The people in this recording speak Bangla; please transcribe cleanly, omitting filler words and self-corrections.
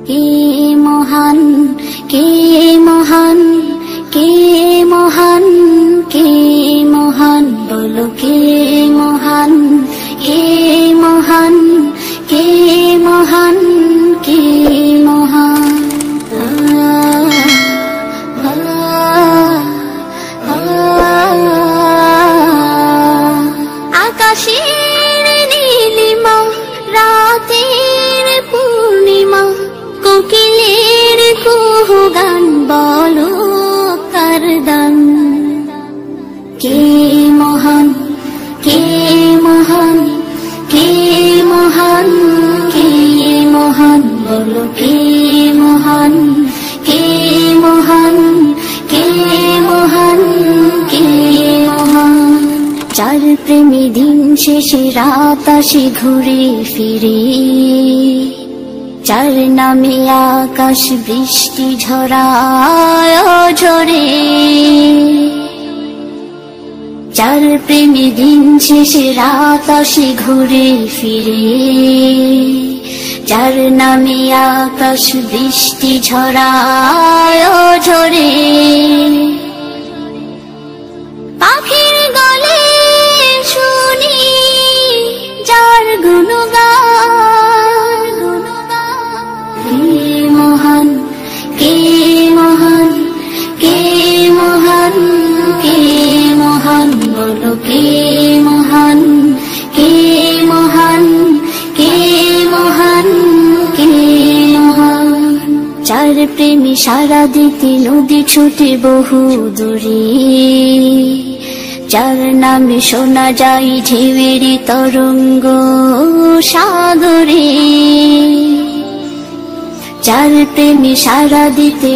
কে মহান, কে মহান, কে মহান, কে মহান, বলো কে মহান, কে মহান, কে মহান, কে মহান। আকাশের নীলিমা, রাতের পূর্ণিমা, কোকিলের কুহু গান, বলো কার দান। কে মহান, কে মহান, কে মহান, কে মহান, বলো কে মহান, কে মহান, কে মহান, কে মহান। যার প্রেমে দিন শেষে রাত আসে ঘুরে ফিরে, যার নামে আকাশ বৃষ্টি ঝরায় ঝরে, যার প্রেমে দিন শেষে রাত আসে ঘুরে ফিরে, যার নামে আকাশ বৃষ্টি ঝরায় ঝরে। পাখির গলে শুনি যার গুণগান, কে মহান, কে মহান, কে মহান, কে মহান, বলো কে মহান, কে মহান, কে মহান, কে মহান। যার প্রেমে সারা দিতে নদী ছুটে বহু দূরে, যার নামে শোনা যায় ঢেউয়ের তরঙ্গ সাগরে, যার প্রেমে সারা দিতে